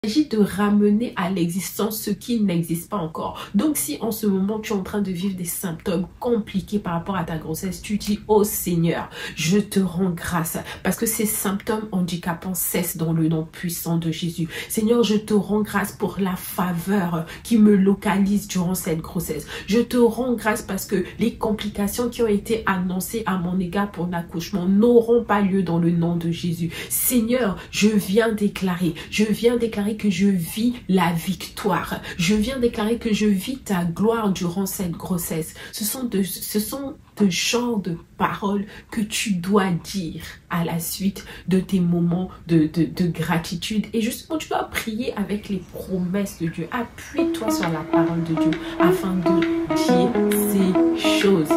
Il s'agit de ramener à l'existence ce qui n'existe pas encore. Donc si en ce moment tu es en train de vivre des symptômes compliqués par rapport à ta grossesse, tu dis oh Seigneur, je te rends grâce parce que ces symptômes handicapants cessent dans le nom puissant de Jésus. Seigneur, je te rends grâce pour la faveur qui me localise durant cette grossesse. Je te rends grâce parce que les complications qui ont été annoncées à mon égard pour l'accouchement n'auront pas lieu dans le nom de Jésus. Seigneur, je viens déclarer que je vis la victoire. Je viens déclarer que je vis ta gloire durant cette grossesse. Ce sont de genre de paroles que tu dois dire à la suite de tes moments de gratitude. Et justement, tu dois prier avec les promesses de Dieu. Appuie-toi sur la parole de Dieu afin de dire ces choses.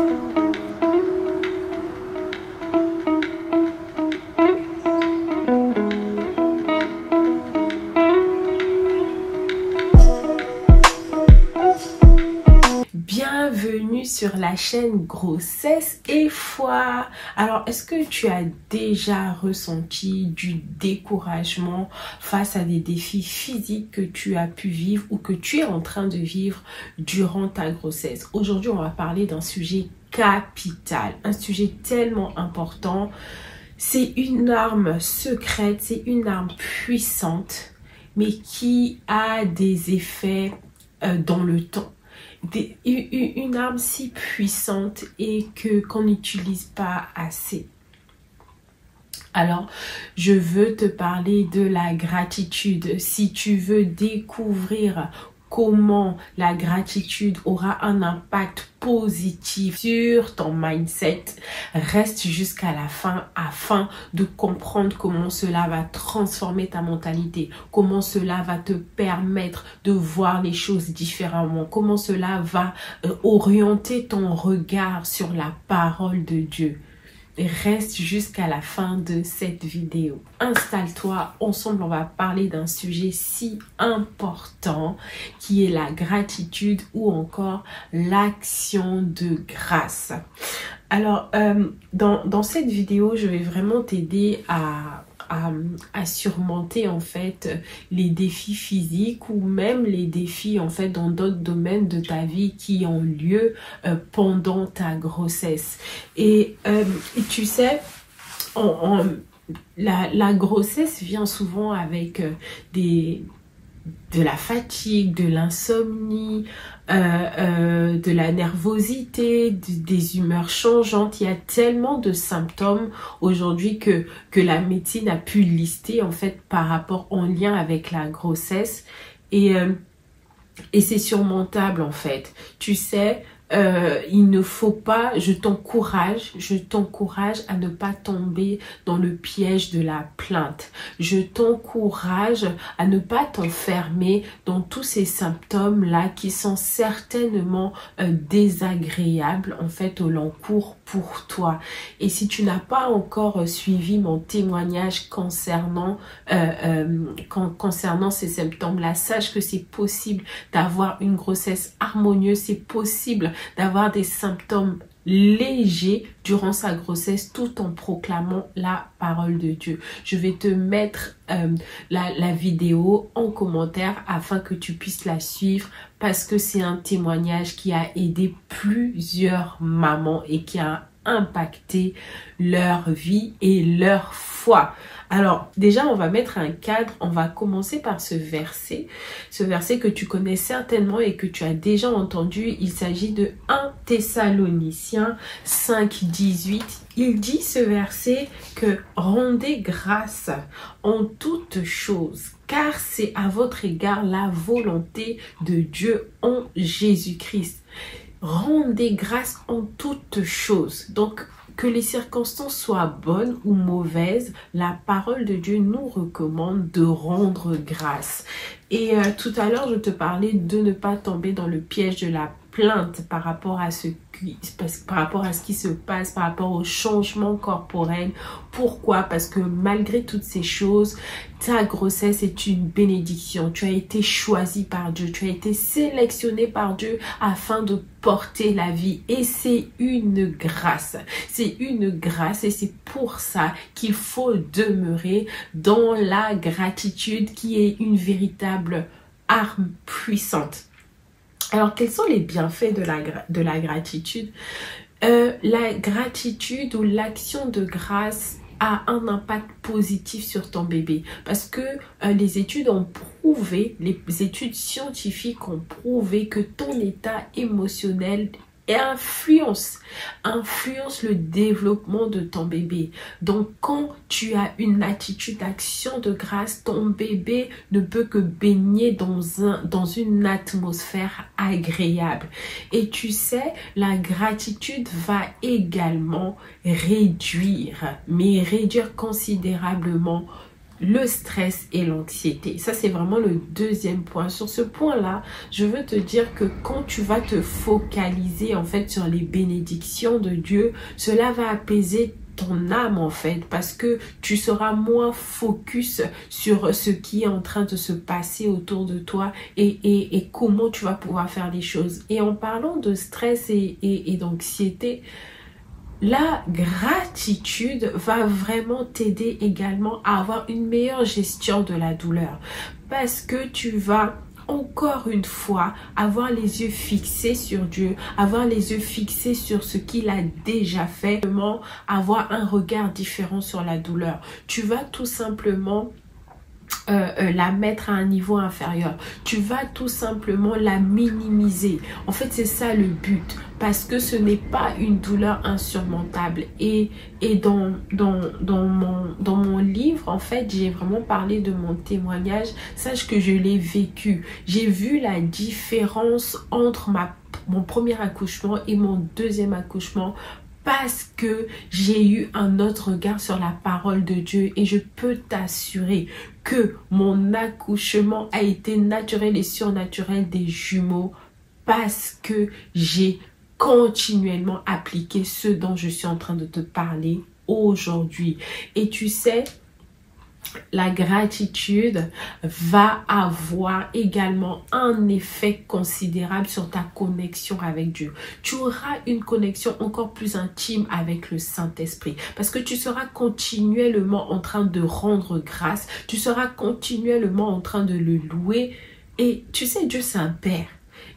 Bienvenue sur la chaîne Grossesse et Foi. Alors, est-ce que tu as déjà ressenti du découragement face à des défis physiques que tu as pu vivre ou que tu es en train de vivre durant ta grossesse? Aujourd'hui, on va parler d'un sujet capital, un sujet tellement important. C'est une arme secrète, c'est une arme puissante, mais qui a des effets dans le temps. Une arme si puissante et qu'on n'utilise pas assez. Alors, je veux te parler de la gratitude. Si tu veux découvrir comment la gratitude aura un impact positif sur ton mindset, reste jusqu'à la fin afin de comprendre comment cela va transformer ta mentalité, comment cela va te permettre de voir les choses différemment, comment cela va orienter ton regard sur la parole de Dieu. Reste jusqu'à la fin de cette vidéo. Installe-toi, ensemble on va parler d'un sujet si important qui est la gratitude ou encore l'action de grâce. Alors, dans cette vidéo, je vais vraiment t'aider à surmonter en fait les défis physiques ou même les défis en fait dans d'autres domaines de ta vie qui ont lieu pendant ta grossesse. Et tu sais, la grossesse vient souvent avec de la fatigue, de l'insomnie, de la nervosité, des humeurs changeantes. Il y a tellement de symptômes aujourd'hui que la médecine a pu lister en fait par rapport en lien avec la grossesse et c'est surmontable en fait. Tu sais, il ne faut pas, je t'encourage à ne pas tomber dans le piège de la plainte. Je t'encourage à ne pas t'enfermer dans tous ces symptômes-là qui sont certainement désagréables en fait au long cours pour toi. Et si tu n'as pas encore suivi mon témoignage concernant ces symptômes-là, sache que c'est possible d'avoir une grossesse harmonieuse, c'est possible d'avoir des symptômes légers durant sa grossesse tout en proclamant la parole de Dieu. Je vais te mettre la vidéo en commentaire afin que tu puisses la suivre parce que c'est un témoignage qui a aidé plusieurs mamans et qui a impacté leur vie et leur foi. Alors déjà on va mettre un cadre, on va commencer par ce verset que tu connais certainement et que tu as déjà entendu. Il s'agit de 1 Thessaloniciens 5:18. Il dit ce verset que rendez grâce en toutes choses, car c'est à votre égard la volonté de Dieu en Jésus-Christ. Rendez grâce en toutes choses. Donc, que les circonstances soient bonnes ou mauvaises, la parole de Dieu nous recommande de rendre grâce. Et tout à l'heure, je te parlais de ne pas tomber dans le piège de la plainte par rapport à ce par rapport à ce qui se passe, par rapport au changement corporel. Pourquoi? Parce que malgré toutes ces choses, ta grossesse est une bénédiction. Tu as été choisi par Dieu. Tu as été sélectionné par Dieu afin de porter la vie. Et c'est une grâce. C'est une grâce et c'est pour ça qu'il faut demeurer dans la gratitude qui est une véritable arme puissante. Alors, quels sont les bienfaits de la gratitude? La gratitude ou l'action de grâce a un impact positif sur ton bébé parce que les études ont prouvé, les études scientifiques ont prouvé que ton état émotionnel influence le développement de ton bébé. Donc quand tu as une attitude d'action de grâce, ton bébé ne peut que baigner dans une atmosphère agréable. Et tu sais, la gratitude va également réduire considérablement le stress et l'anxiété. Ça, c'est vraiment le deuxième point. Sur ce point-là, je veux te dire que quand tu vas te focaliser en fait sur les bénédictions de Dieu, cela va apaiser ton âme en fait, parce que tu seras moins focus sur ce qui est en train de se passer autour de toi et comment tu vas pouvoir faire les choses. Et en parlant de stress et d'anxiété, la gratitude va vraiment t'aider également à avoir une meilleure gestion de la douleur parce que tu vas encore une fois avoir les yeux fixés sur Dieu, avoir les yeux fixés sur ce qu'il a déjà fait, avoir un regard différent sur la douleur. Tu vas tout simplement la mettre à un niveau inférieur. Tu vas tout simplement la minimiser. En fait, c'est ça le but. Parce que ce n'est pas une douleur insurmontable. Et dans mon livre, en fait, j'ai vraiment parlé de mon témoignage. Sache que je l'ai vécu. J'ai vu la différence entre mon premier accouchement et mon deuxième accouchement, parce que j'ai eu un autre regard sur la parole de Dieu et je peux t'assurer que mon accouchement a été naturel et surnaturel des jumeaux parce que j'ai continuellement appliqué ce dont je suis en train de te parler aujourd'hui. Et tu sais, la gratitude va avoir également un effet considérable sur ta connexion avec Dieu. Tu auras une connexion encore plus intime avec le Saint-Esprit parce que tu seras continuellement en train de rendre grâce, tu seras continuellement en train de le louer. Et tu sais, Dieu c'est un Père.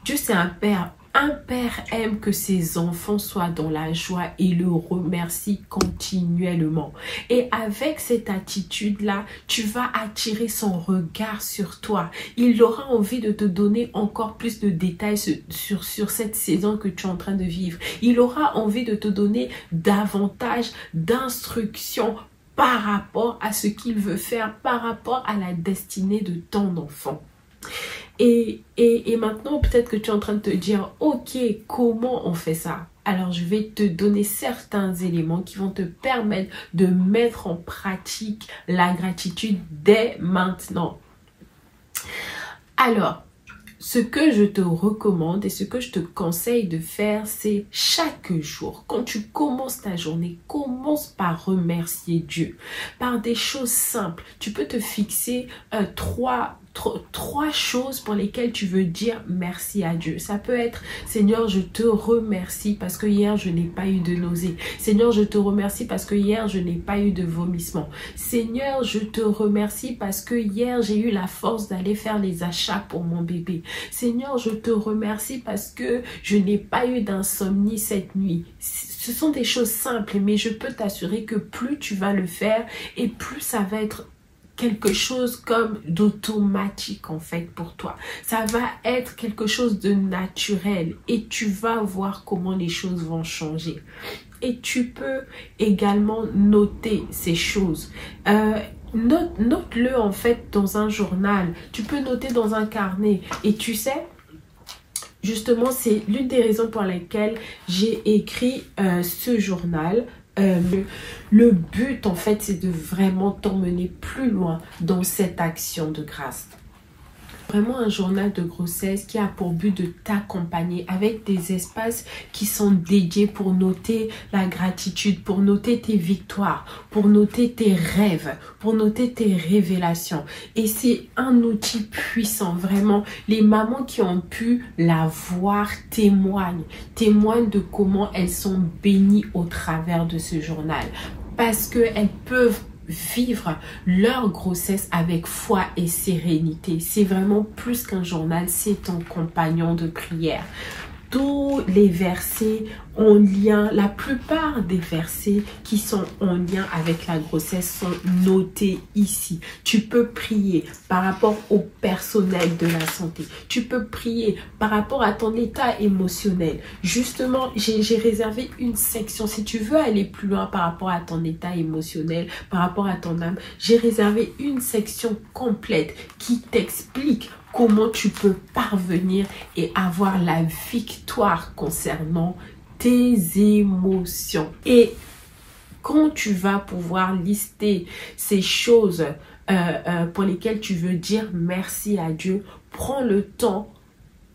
Dieu c'est un Père. Un père aime que ses enfants soient dans la joie et le remercie continuellement. Et avec cette attitude-là, tu vas attirer son regard sur toi. Il aura envie de te donner encore plus de détails sur cette saison que tu es en train de vivre. Il aura envie de te donner davantage d'instructions par rapport à ce qu'il veut faire, par rapport à la destinée de ton enfant. Et maintenant, peut-être que tu es en train de te dire, ok, comment on fait ça? Alors, je vais te donner certains éléments qui vont te permettre de mettre en pratique la gratitude dès maintenant. Alors, ce que je te recommande et ce que je te conseille de faire, c'est chaque jour, quand tu commences ta journée, commence par remercier Dieu. Par des choses simples. Tu peux te fixer trois choses pour lesquelles tu veux dire merci à Dieu. Ça peut être, Seigneur, je te remercie parce que hier, je n'ai pas eu de nausée. Seigneur, je te remercie parce que hier, je n'ai pas eu de vomissement. Seigneur, je te remercie parce que hier, j'ai eu la force d'aller faire les achats pour mon bébé. Seigneur, je te remercie parce que je n'ai pas eu d'insomnie cette nuit. Ce sont des choses simples, mais je peux t'assurer que plus tu vas le faire et plus ça va être quelque chose comme d'automatique en fait pour toi. Ça va être quelque chose de naturel et tu vas voir comment les choses vont changer. Et tu peux également noter ces choses. Note-le en fait dans un journal. Tu peux noter dans un carnet. Et tu sais, justement, c'est l'une des raisons pour lesquelles j'ai écrit ce journal. Le but en fait c'est de vraiment t'emmener plus loin dans cette action de grâce. Vraiment un journal de grossesse qui a pour but de t'accompagner avec des espaces qui sont dédiés pour noter la gratitude, pour noter tes victoires, pour noter tes rêves, pour noter tes révélations. Et c'est un outil puissant, vraiment. Les mamans qui ont pu la voir témoignent de comment elles sont bénies au travers de ce journal. Parce qu'elles peuvent vivre leur grossesse avec foi et sérénité. C'est vraiment plus qu'un journal, c'est ton compagnon de prière. Tous les versets en lien, la plupart des versets qui sont en lien avec la grossesse sont notés ici. Tu peux prier par rapport au personnel de la santé. Tu peux prier par rapport à ton état émotionnel. Justement, j'ai réservé une section. Si tu veux aller plus loin par rapport à ton état émotionnel, par rapport à ton âme, j'ai réservé une section complète qui t'explique comment tu peux parvenir et avoir la victoire concernant tes émotions. Et quand tu vas pouvoir lister ces choses pour lesquelles tu veux dire merci à Dieu, prends le temps,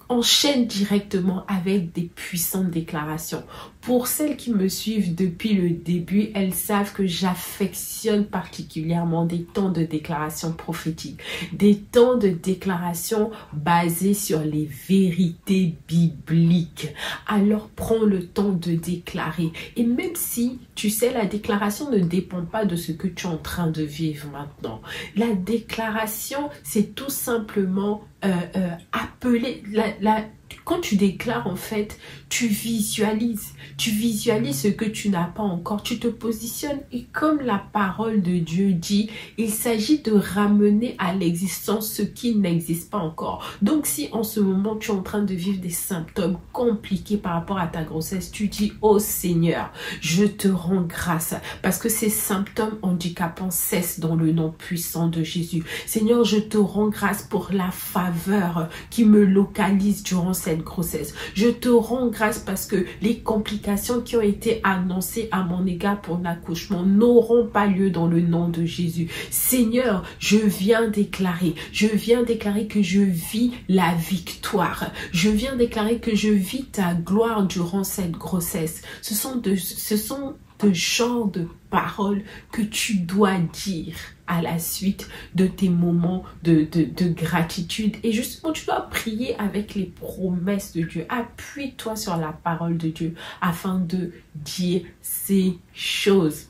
enchaîne directement avec des puissantes déclarations. Pour celles qui me suivent depuis le début, elles savent que j'affectionne particulièrement des temps de déclaration prophétique, des temps de déclaration basés sur les vérités bibliques. Alors prends le temps de déclarer. Et même si, tu sais, la déclaration ne dépend pas de ce que tu es en train de vivre maintenant. La déclaration, c'est tout simplement appeler quand tu déclares, en fait, tu visualises ce que tu n'as pas encore, tu te positionnes et comme la parole de Dieu dit, il s'agit de ramener à l'existence ce qui n'existe pas encore. Donc si en ce moment tu es en train de vivre des symptômes compliqués par rapport à ta grossesse, tu dis, oh Seigneur, je te rends grâce parce que ces symptômes handicapants cessent dans le nom puissant de Jésus. Seigneur, je te rends grâce pour la faveur qui me localise durant cette grossesse. Je te rends grâce parce que les complications qui ont été annoncées à mon égard pour l'accouchement n'auront pas lieu dans le nom de Jésus. Seigneur, je viens déclarer que je vis la victoire. Je viens déclarer que je vis ta gloire durant cette grossesse. Ce sont de genre de paroles que tu dois dire à la suite de tes moments de gratitude. Et justement, tu dois prier avec les promesses de Dieu. Appuie-toi sur la parole de Dieu afin de dire ces choses.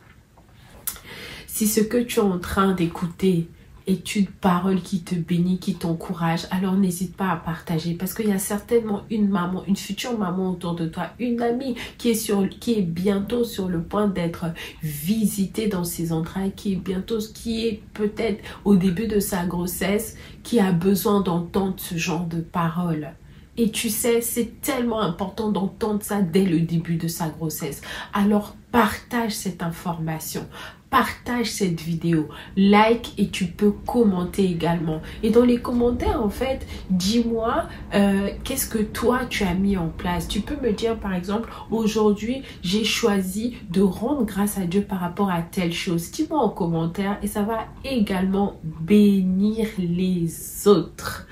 Si ce que tu es en train d'écouter est une parole qui te bénit, qui t'encourage, alors n'hésite pas à partager parce qu'il y a certainement une maman, une future maman autour de toi, une amie qui est bientôt sur le point d'être visitée dans ses entrailles, qui est peut-être au début de sa grossesse, qui a besoin d'entendre ce genre de paroles. Et tu sais, c'est tellement important d'entendre ça dès le début de sa grossesse. Alors partage cette information. Partage cette vidéo, like et tu peux commenter également. Et dans les commentaires, en fait, dis-moi qu'est-ce que toi tu as mis en place. Tu peux me dire par exemple, aujourd'hui, j'ai choisi de rendre grâce à Dieu par rapport à telle chose. Dis-moi en commentaire et ça va également bénir les autres.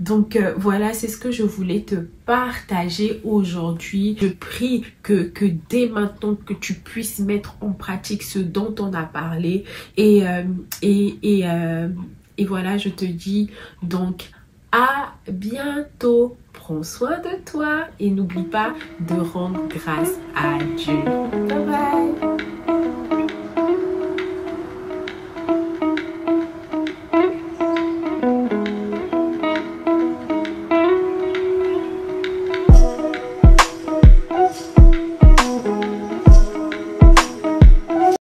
Donc voilà, c'est ce que je voulais te partager aujourd'hui. Je prie que dès maintenant que tu puisses mettre en pratique ce dont on a parlé. Et voilà, je te dis donc à bientôt. Prends soin de toi et n'oublie pas de rendre grâce à Dieu. Bye bye.